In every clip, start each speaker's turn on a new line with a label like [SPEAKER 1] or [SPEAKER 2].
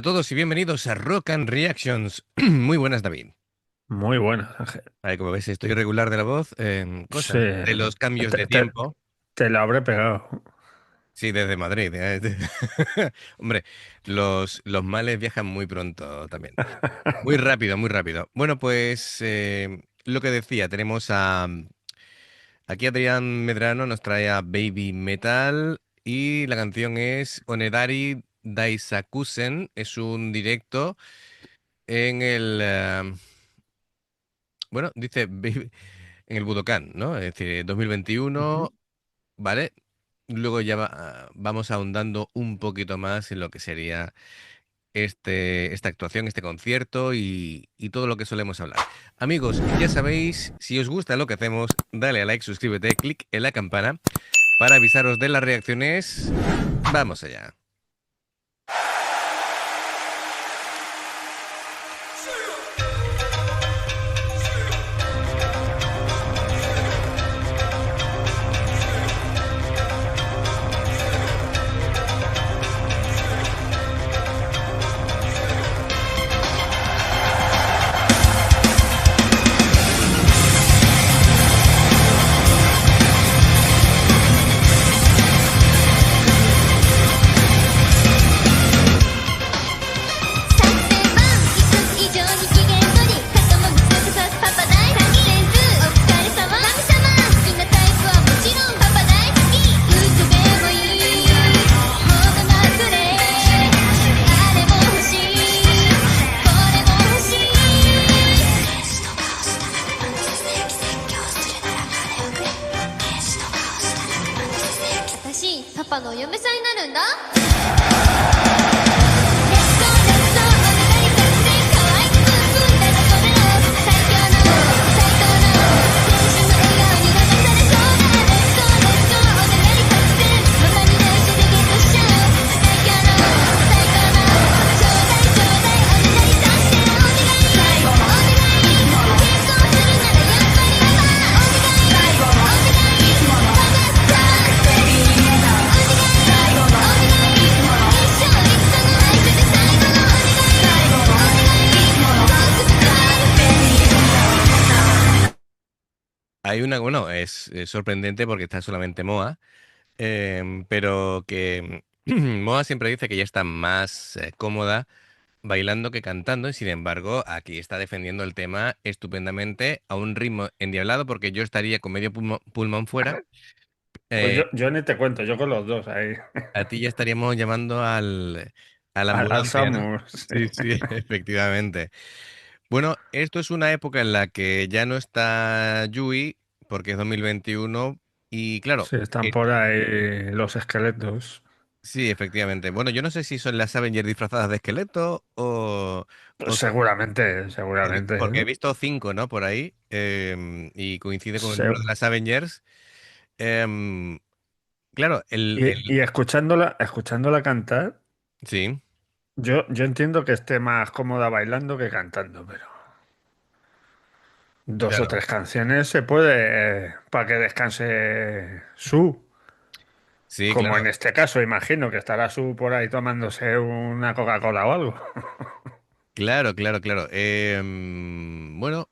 [SPEAKER 1] a todos y bienvenidos a Rock and Reactions. Muy buenas, David.
[SPEAKER 2] Muy buenas, Ángel.
[SPEAKER 1] Ahí, como ves, estoy regular de la voz.
[SPEAKER 2] Sí,
[SPEAKER 1] Cosa de los cambios
[SPEAKER 2] te,
[SPEAKER 1] de
[SPEAKER 2] te-
[SPEAKER 1] tiempo.
[SPEAKER 2] te la habré pegado.
[SPEAKER 1] Sí, desde Madrid. Hombre, los males viajan muy pronto también. Muy rápido, muy rápido. Bueno, pues lo que decía, tenemos a... Aquí Adrián Medrano nos trae a Baby Metal y la canción es Onedari Daisakusen. Es un directo en el... bueno, dice en el Budokan, ¿no? Es decir,
[SPEAKER 2] Ujú.
[SPEAKER 1] 2021, ¿vale? Luego ya vamos ahondando un poquito más en lo que sería esta actuación, este concierto y todo lo que solemos hablar. Amigos, ya sabéis, si os gusta lo que hacemos, dale a like, suscríbete, clic en la campana para avisaros de las reacciones. Vamos allá. Hay una, bueno, es sorprendente porque está solamente Moa. Pero que Moa siempre dice que ella está más cómoda bailando que cantando, y sin embargo, aquí está defendiendo el tema estupendamente a un ritmo endiablado, porque yo estaría con medio pulmón fuera.
[SPEAKER 2] Pues
[SPEAKER 1] eh,
[SPEAKER 2] yo ni te cuento, yo con los dos ahí.
[SPEAKER 1] a ti ya estaríamos llamando a la
[SPEAKER 2] Al
[SPEAKER 1] ambulancia, ¿no?
[SPEAKER 2] Samus. Sí.
[SPEAKER 1] Sí, sí, efectivamente. Bueno, esto es una época en la que ya no está Yui, porque es 2021, y claro.
[SPEAKER 2] Sí, están por ahí los esqueletos.
[SPEAKER 1] Sí, efectivamente. Bueno, yo no sé si son las Avengers disfrazadas de esqueleto o
[SPEAKER 2] Seguramente,
[SPEAKER 1] porque,
[SPEAKER 2] seguramente,
[SPEAKER 1] porque he
[SPEAKER 2] ¿eh?
[SPEAKER 1] visto cinco, ¿no? Por ahí, y coincide con el
[SPEAKER 2] Se-
[SPEAKER 1] número de las Avengers. Em, claro,
[SPEAKER 2] y escuchándola cantar,
[SPEAKER 1] sí,
[SPEAKER 2] yo entiendo que esté más cómoda bailando que cantando, pero dos o
[SPEAKER 1] claro.
[SPEAKER 2] tres canciones se puede para que descanse su.
[SPEAKER 1] Sí,
[SPEAKER 2] Como
[SPEAKER 1] claro,
[SPEAKER 2] en este caso, imagino que estará su por ahí tomándose una Coca-Cola o algo.
[SPEAKER 1] claro, claro, claro. Bueno,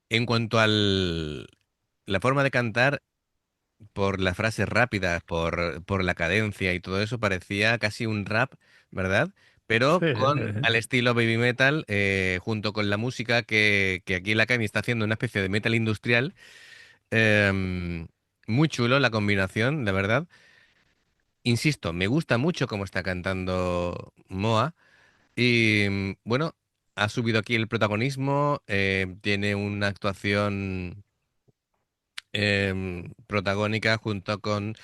[SPEAKER 1] en cuanto al la forma de cantar, por las frases rápidas, por la cadencia y todo eso, parecía casi un rap, ¿verdad? Pero
[SPEAKER 2] Sí,
[SPEAKER 1] con al estilo baby metal, junto con la música que aquí la Cami está haciendo una especie de metal industrial. em, Muy chulo la combinación, la verdad. Insisto, me gusta mucho cómo está cantando Moa. Y bueno, ha subido aquí el protagonismo, tiene una actuación protagónica junto con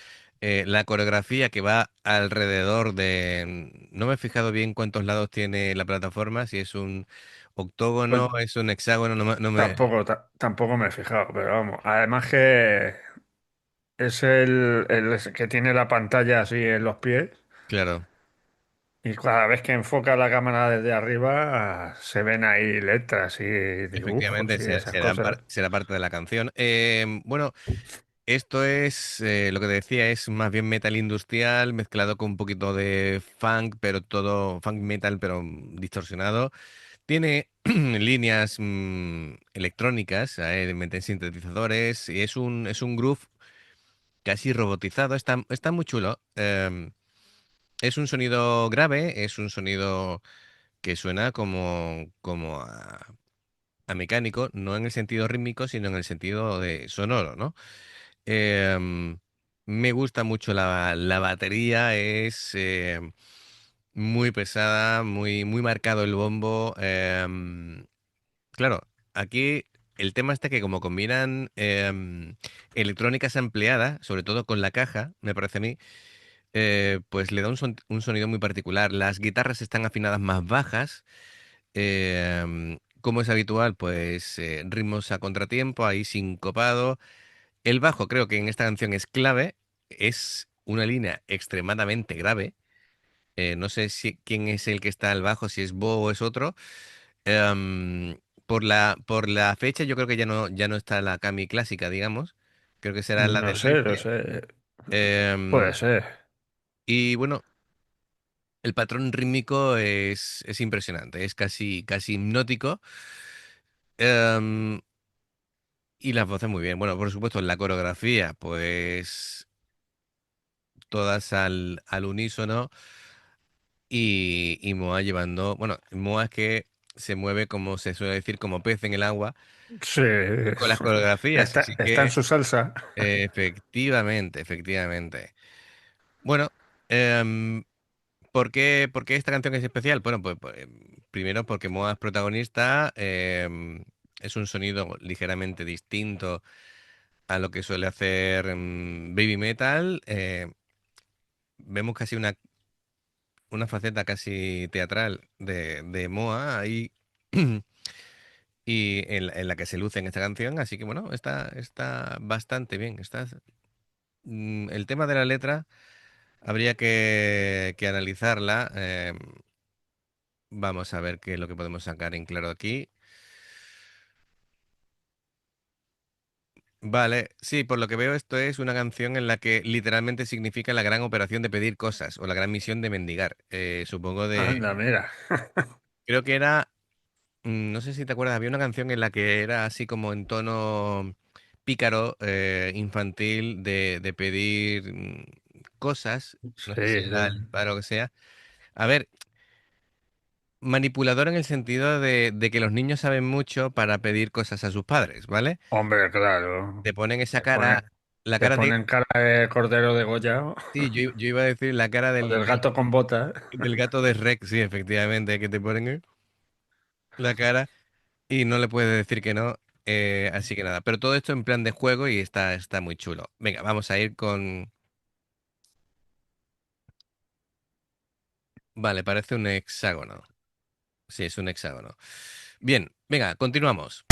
[SPEAKER 1] la coreografía que va alrededor de... No me he fijado bien cuántos lados tiene la plataforma, si es un
[SPEAKER 2] pues
[SPEAKER 1] octógono, es un hexágono,
[SPEAKER 2] tampoco me he fijado, pero vamos. Además que es el que tiene la pantalla así en los pies
[SPEAKER 1] Claro,
[SPEAKER 2] y cada vez que enfoca la cámara desde arriba se ven ahí letras y
[SPEAKER 1] efectivamente
[SPEAKER 2] dibujos y esas cosas.
[SPEAKER 1] será parte de la canción. Bueno, Esto es, lo que te decía, es más bien metal industrial mezclado con un poquito de funk, pero todo funk metal, pero distorsionado. Tiene líneas electrónicas, meten sintetizadores y es un groove casi robotizado. Está muy chulo. Es un sonido grave, es un sonido que suena como a mecánico, no en el sentido rítmico, sino en el sentido de sonoro, ¿no? Em, Me gusta mucho la batería, es muy pesada, muy marcado el bombo. Claro, aquí el tema está que como combinan electrónicas ampliadas, sobre todo con la caja, me parece a mí, pues le da un sonido muy particular. Las guitarras están afinadas más bajas. Como es habitual, pues ritmos a contratiempo, ahí sincopado. El bajo creo que en esta canción es clave, es una línea extremadamente grave. No sé quién es el que está al bajo, si es Bo o es otro. Por la fecha yo creo que ya no está la Cami clásica, digamos. Creo que será la
[SPEAKER 2] No
[SPEAKER 1] del
[SPEAKER 2] sé, no
[SPEAKER 1] rifle.
[SPEAKER 2] sé. Puede
[SPEAKER 1] Em,
[SPEAKER 2] ser.
[SPEAKER 1] y bueno, el patrón rítmico es impresionante, es casi hipnótico. Em, y las voces muy bien. Bueno, por supuesto, la coreografía, pues todas al unísono. Y Moa llevando, bueno, Moa es que se mueve como se suele decir, como pez en el agua
[SPEAKER 2] Sí.
[SPEAKER 1] con las coreografías,
[SPEAKER 2] Está,
[SPEAKER 1] así
[SPEAKER 2] está en
[SPEAKER 1] que
[SPEAKER 2] su salsa.
[SPEAKER 1] efectivamente, efectivamente. Bueno, em, ¿por qué esta canción es especial? Bueno, pues, primero porque Moa es protagonista, es un sonido ligeramente distinto a lo que suele hacer Baby Metal. Vemos casi una faceta casi teatral de Moa ahí y en la que se luce en esta canción, así que bueno, está bastante bien. El tema de la letra habría que analizarla. Vamos a ver qué es lo que podemos sacar en claro aquí. Vale, sí, por lo que veo esto es una canción en la que literalmente significa la gran operación de pedir cosas o la gran misión de mendigar. Supongo
[SPEAKER 2] Anda, mira.
[SPEAKER 1] creo que era. No sé si te acuerdas, había una canción en la que era así como en tono pícaro, infantil, de pedir cosas, no sé si
[SPEAKER 2] Sí,
[SPEAKER 1] era
[SPEAKER 2] sí.
[SPEAKER 1] el paro o que sea. A ver, manipulador en el sentido de que los niños saben mucho para pedir cosas a sus padres, ¿vale?
[SPEAKER 2] Hombre, claro.
[SPEAKER 1] Te ponen esa
[SPEAKER 2] Te pone,
[SPEAKER 1] cara, la
[SPEAKER 2] te
[SPEAKER 1] cara de.
[SPEAKER 2] ponen cara de cordero degollado
[SPEAKER 1] Sí, yo iba a decir la cara
[SPEAKER 2] o
[SPEAKER 1] del,
[SPEAKER 2] del
[SPEAKER 1] del,
[SPEAKER 2] gato con botas.
[SPEAKER 1] del gato de Rex, sí, efectivamente, que te ponen la cara. Y no le puedes decir que no, así que nada. Pero todo esto en plan de juego y está muy chulo. Venga, vamos a ir con. Vale, parece un hexágono. Sí, es un hexágono. Bien, venga, continuamos.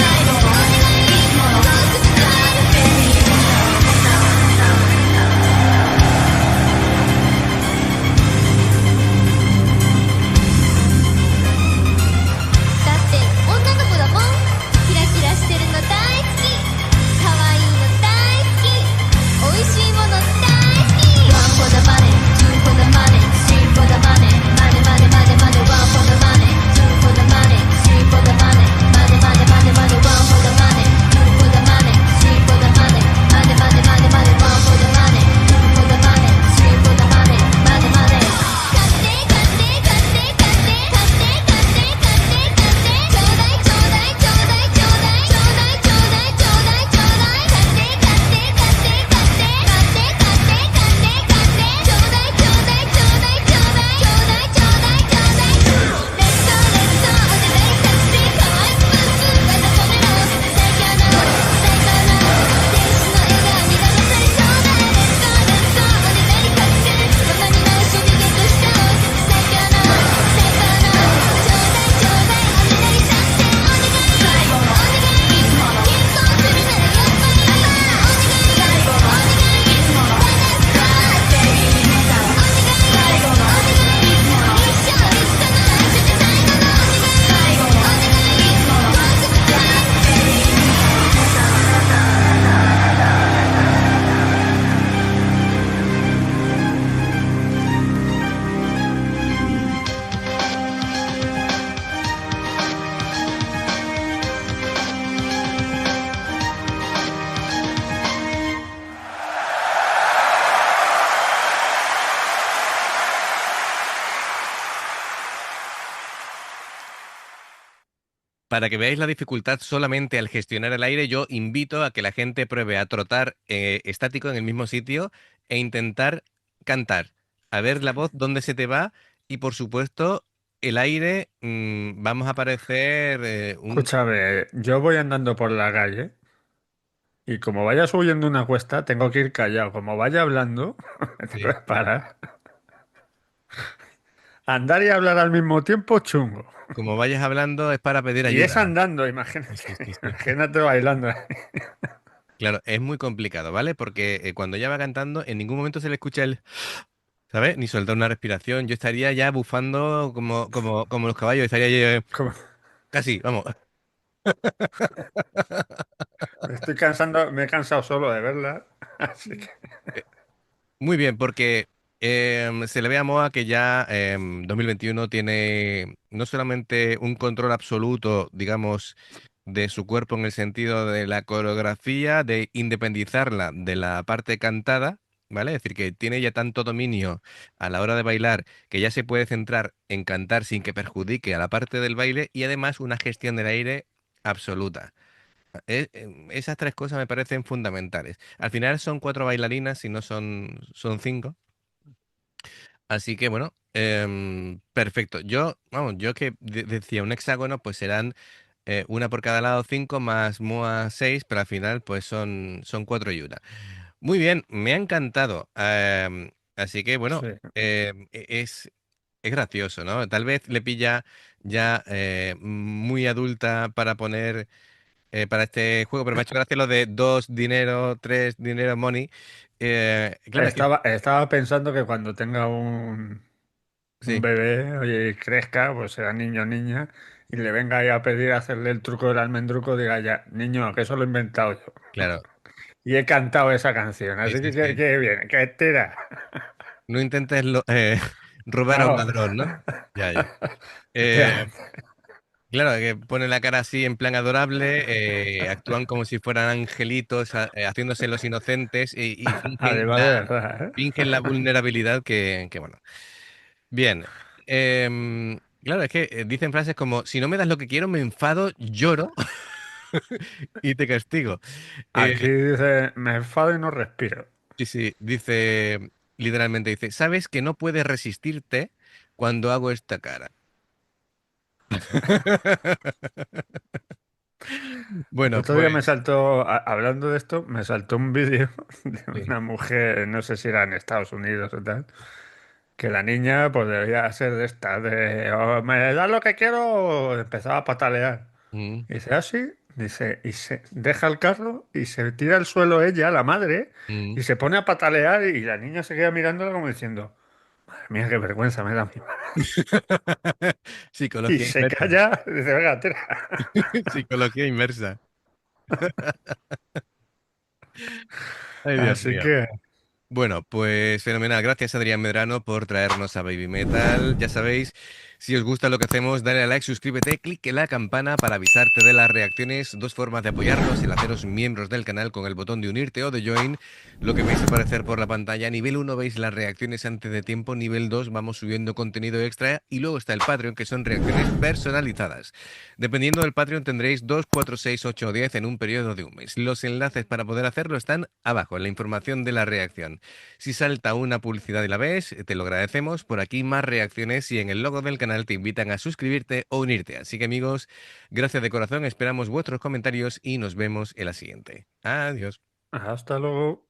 [SPEAKER 1] para que veáis la dificultad solamente al gestionar el aire, yo invito a que la gente pruebe a trotar estático en el mismo sitio e intentar cantar, a ver la voz dónde se te va y por supuesto el aire, vamos a parecer
[SPEAKER 2] Escúchame, yo voy andando por la calle y como vaya subiendo una cuesta, tengo que ir callado. Como vaya hablando, me tengo
[SPEAKER 1] sí,
[SPEAKER 2] que parar. Andar y hablar al mismo tiempo, chungo.
[SPEAKER 1] como vayas hablando es para pedir
[SPEAKER 2] Y es
[SPEAKER 1] ayuda.
[SPEAKER 2] andando,
[SPEAKER 1] Sí,
[SPEAKER 2] imagínate.
[SPEAKER 1] sí, sí, sí.
[SPEAKER 2] Imagínate bailando.
[SPEAKER 1] Claro, es muy complicado, ¿vale? Porque cuando ella va cantando, en ningún momento se le escucha el, ¿sabes? Ni soltar una respiración. Yo estaría ya bufando como los caballos, estaría yo,
[SPEAKER 2] Como-
[SPEAKER 1] casi, vamos.
[SPEAKER 2] Me estoy cansando, me he cansado solo de verla. Así que,
[SPEAKER 1] Eh, Muy bien, porque se le ve a Moa que ya 2021 tiene no solamente un control absoluto, digamos, de su cuerpo en el sentido de la coreografía, de independizarla de la parte cantada, ¿vale? Es decir, que tiene ya tanto dominio a la hora de bailar que ya se puede centrar en cantar sin que perjudique a la parte del baile y además una gestión del aire absoluta. Esas tres cosas me parecen fundamentales. Al final son cuatro bailarinas y no son cinco. Así que bueno, perfecto. Yo que decía un hexágono, pues serán una por cada lado, cinco más MOA seis, pero al final pues son cuatro y una. Muy bien, me ha encantado. Así que bueno,
[SPEAKER 2] sí.
[SPEAKER 1] es gracioso, ¿no? Tal vez le pilla ya muy adulta para poner para este juego, pero me ha hecho gracia lo de dos dinero, tres dinero, money. Claro, es que
[SPEAKER 2] Estaba pensando que cuando tenga un
[SPEAKER 1] sí,
[SPEAKER 2] bebé, oye, y crezca, pues sea niño o niña, y le venga ahí a pedir hacerle el truco del almendruco, diga ya, niño, que eso lo he inventado yo.
[SPEAKER 1] claro,
[SPEAKER 2] Y he cantado esa canción,
[SPEAKER 1] sí,
[SPEAKER 2] así
[SPEAKER 1] sí,
[SPEAKER 2] que
[SPEAKER 1] sí.
[SPEAKER 2] qué bien, que tira.
[SPEAKER 1] No intentes robar a un
[SPEAKER 2] No.
[SPEAKER 1] ladrón, ¿no? Ya, ya. Eh, claro, que pone la cara así en plan adorable, actúan como si fueran angelitos, haciéndose los inocentes y
[SPEAKER 2] Además de verdad, ¿eh?
[SPEAKER 1] fingen la vulnerabilidad que bueno. Bien. Claro, es que dicen frases como, si no me das lo que quiero, me enfado, lloro y te castigo. Eh,
[SPEAKER 2] Aquí dice, me enfado y no respiro.
[SPEAKER 1] sí, sí, dice, literalmente dice, sabes que no puedes resistirte cuando hago esta cara.
[SPEAKER 2] El
[SPEAKER 1] Bueno,
[SPEAKER 2] otro día
[SPEAKER 1] pues
[SPEAKER 2] hablando de esto, me saltó un vídeo de
[SPEAKER 1] sí.
[SPEAKER 2] una mujer, no sé si era en Estados Unidos o tal, que la niña pues debía ser de esta, de "Oh, me das lo que quiero", empezaba a patalear.
[SPEAKER 1] Mm,
[SPEAKER 2] Y dice, así, dice, y se deja el carro y se tira al suelo ella, la madre,
[SPEAKER 1] mm.
[SPEAKER 2] y se pone a patalear y la niña se queda mirándola como diciendo, madre mía, qué vergüenza me da mi madre. Y
[SPEAKER 1] Psicología
[SPEAKER 2] se
[SPEAKER 1] inversa.
[SPEAKER 2] calla y dice, venga, tira.
[SPEAKER 1] Psicología inversa. Ay, Dios
[SPEAKER 2] Así
[SPEAKER 1] mío.
[SPEAKER 2] que,
[SPEAKER 1] Bueno, pues fenomenal. Gracias, Adrián Medrano, por traernos a Baby Metal. Ya sabéis, si os gusta lo que hacemos, dale a like, suscríbete, clique en la campana para avisarte de las reacciones. Dos formas de apoyarnos, el haceros miembros del canal con el botón de unirte o de join. Lo que veis aparecer por la pantalla. Nivel uno veis las reacciones antes de tiempo. Nivel 2 vamos subiendo contenido extra. Y luego está el Patreon, que son reacciones personalizadas. Dependiendo del Patreon tendréis 2, 4, 6, 8 o 10 en un periodo de un mes. Los enlaces para poder hacerlo están abajo en la información de la reacción. Si salta una publicidad y la ves, te lo agradecemos. Por aquí más reacciones y en el logo del canal te invitan a suscribirte o unirte. Así que amigos, gracias de corazón, esperamos vuestros comentarios y nos vemos en la siguiente. Adiós.
[SPEAKER 2] hasta luego.